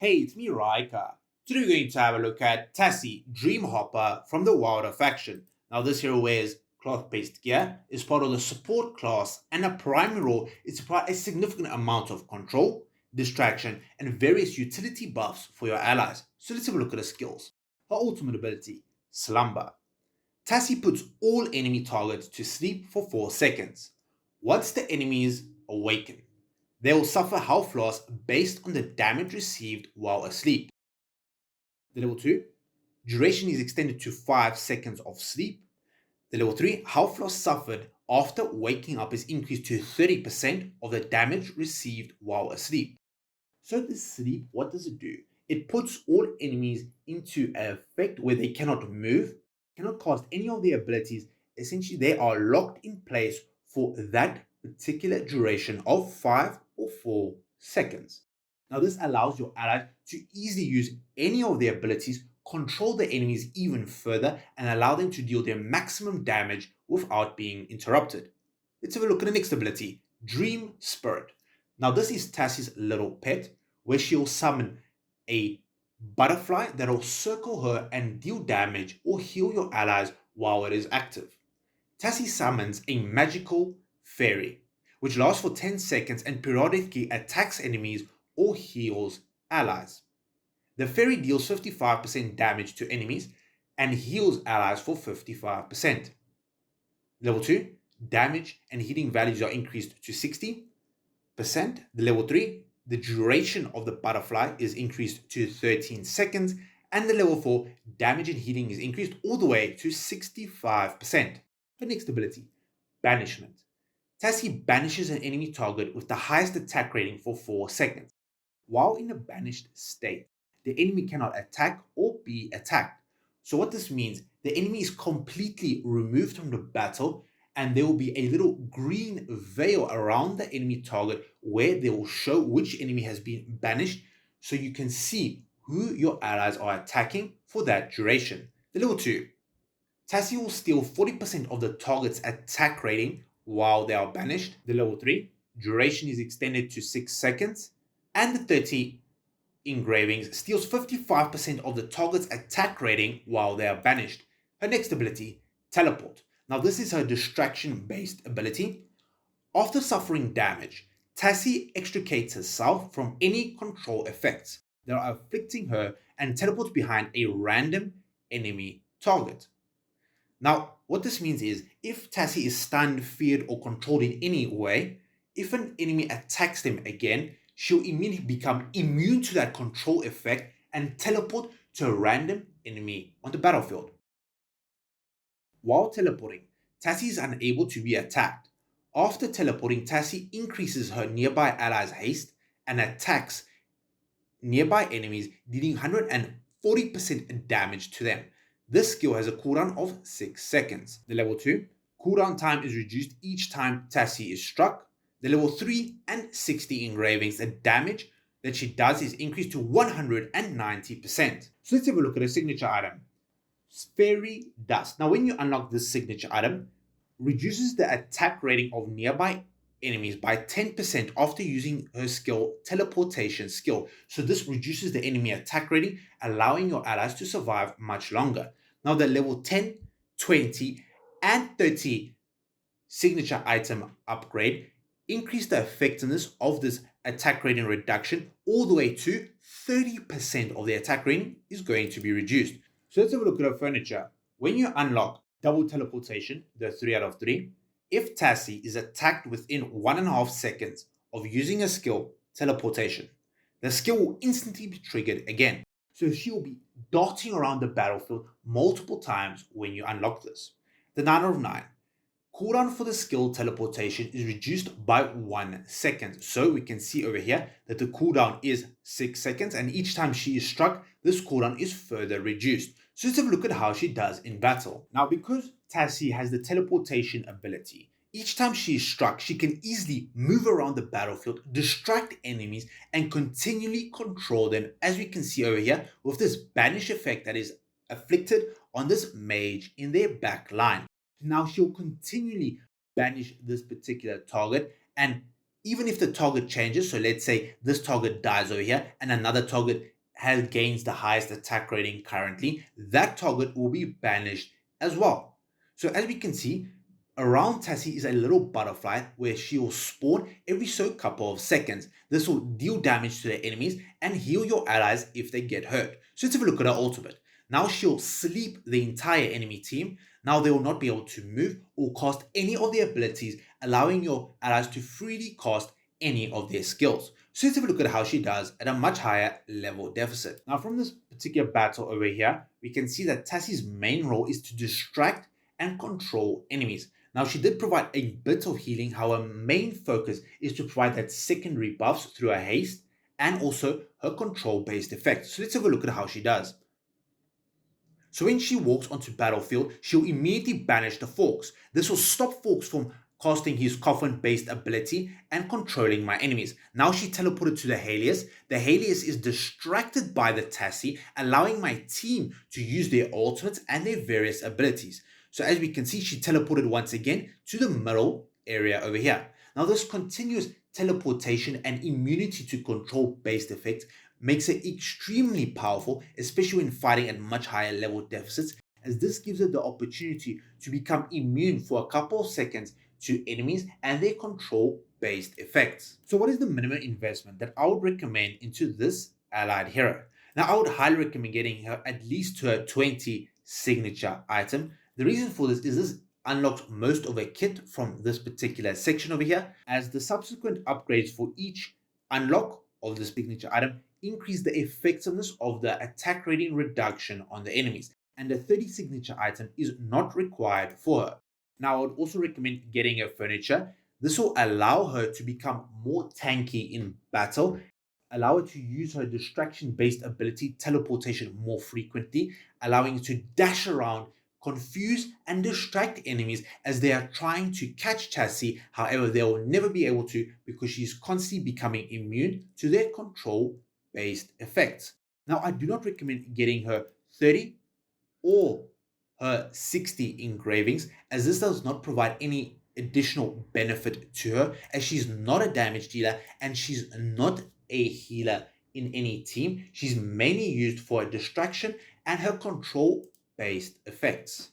Hey, it's me, Raika. Today we're going to have a look at Tasi, Dreamhopper from the Wilder faction. Now, this hero wears cloth-based gear, is part of the support class, and a primary role is to provide a significant amount of control, distraction, and various utility buffs for your allies. So let's have a look at her skills. Her ultimate ability, Slumber. Tasi puts all enemy targets to sleep for 4 seconds. Once the enemies awaken, they will suffer health loss based on the damage received while asleep. The level 2, duration is extended to 5 seconds of sleep. The level 3, health loss suffered after waking up is increased to 30% of the damage received while asleep. So the sleep, what does it do? It puts all enemies into an effect where they cannot move, cannot cast any of their abilities. Essentially, they are locked in place for that particular duration of 5 or 4 seconds. Now, this allows your allies to easily use any of their abilities, control the enemies even further, and allow them to deal their maximum damage without being interrupted. Let's have a look at the next ability, Dream Spirit. Now, this is Tasi's little pet, where she'll summon a butterfly that'll circle her and deal damage or heal your allies while it is active. Tasi summons a magical fairy, which lasts for 10 seconds and periodically attacks enemies or heals allies. The fairy deals 55% damage to enemies and heals allies for 55%. Level 2, damage and healing values are increased to 60%. The level 3, the duration of the butterfly is increased to 13 seconds. And the level 4, damage and healing is increased all the way to 65%. The next ability, Banishment. Tasi banishes an enemy target with the highest attack rating for 4 seconds. While in a banished state, the enemy cannot attack or be attacked. So what this means, the enemy is completely removed from the battle and there will be a little green veil around the enemy target where they will show which enemy has been banished so you can see who your allies are attacking for that duration. The level 2, Tasi will steal 40% of the target's attack rating while they are banished. The level 3, duration is extended to 6 seconds. And the 30, Engravings, steals 55% of the target's attack rating while they are banished. Her next ability, Teleport. Now this is her distraction-based ability. After suffering damage, Tasi extricates herself from any control effects that are afflicting her and teleports behind a random enemy target. Now, what this means is, if Tasi is stunned, feared, or controlled in any way, if an enemy attacks them again, she'll immediately become immune to that control effect and teleport to a random enemy on the battlefield. While teleporting, Tasi is unable to be attacked. After teleporting, Tasi increases her nearby allies' haste and attacks nearby enemies, dealing 140% damage to them. This skill has a cooldown of 6 seconds. The level 2, cooldown time is reduced each time Tasi is struck. The level 3 and 60 engravings, the damage that she does is increased to 190%. So let's have a look at a signature item. Fairy Dust. Now when you unlock this signature item, reduces the attack rating of nearby enemies by 10% after using her skill, teleportation skill. So this reduces the enemy attack rating, allowing your allies to survive much longer. Now the level 10, 20, and 30 signature item upgrade increase the effectiveness of this attack rating reduction all the way to 30% of the attack rating is going to be reduced. So let's have a look at our furniture. When you unlock double teleportation, the 3 out of 3, if Tasi is attacked within 1.5 seconds of using a skill, teleportation, the skill will instantly be triggered again. So she will be darting around the battlefield multiple times when you unlock this. The 9 out of 9, cooldown for the skill teleportation is reduced by 1 second. So we can see over here that the cooldown is 6 seconds, and each time she is struck, this cooldown is further reduced. So let's have a look at how she does in battle. Now, because Tasi has the teleportation ability, each time she is struck, she can easily move around the battlefield, distract enemies, and continually control them, as we can see over here with this banish effect that is afflicted on this mage in their back line. Now she'll continually banish this particular target and even if the target changes, so let's say this target dies over here and another target gains the highest attack rating currently, that target will be banished as well. So as we can see, around Tasi is a little butterfly where she will spawn every so couple of seconds. This will deal damage to the enemies and heal your allies if they get hurt. So let's have a look at her ultimate. Now she'll sleep the entire enemy team. Now they will not be able to move or cast any of their abilities, allowing your allies to freely cast any of their skills. So let's have a look at how she does at a much higher level deficit. Now from this particular battle over here, we can see that Tasi's main role is to distract and control enemies. Now, she did provide a bit of healing, how her main focus is to provide that secondary buffs through her haste and also her control-based effects. So let's have a look at how she does. So when she walks onto battlefield, she'll immediately banish the Forks. This will stop Forks from casting his coffin-based ability and controlling my enemies. Now she teleported to the Helios. The Helios is distracted by the Tasi, allowing my team to use their ultimates and their various abilities. So as we can see, she teleported once again to the middle area over here. Now this continuous teleportation and immunity to control-based effects makes it extremely powerful, especially when fighting at much higher level deficits, as this gives her the opportunity to become immune for a couple of seconds to enemies and their control-based effects. So what is the minimum investment that I would recommend into this allied hero? Now I would highly recommend getting her at least to her 20 signature item. The reason for this is this unlocks most of a kit from this particular section over here, as the subsequent upgrades for each unlock of the signature item increase the effectiveness of the attack rating reduction on the enemies, and the 30 signature item is not required for her. Now, I would also recommend getting her furniture. This will allow her to become more tanky in battle, allow her to use her distraction-based ability, teleportation, more frequently, allowing her to dash around, confuse and distract enemies as they are trying to catch Tasi. However, they will never be able to because she's constantly becoming immune to their control-based effects. Now, I do not recommend getting her 30 or her 60 engravings, as this does not provide any additional benefit to her, as she's not a damage dealer and she's not a healer in any team. She's mainly used for a distraction and her control based effects.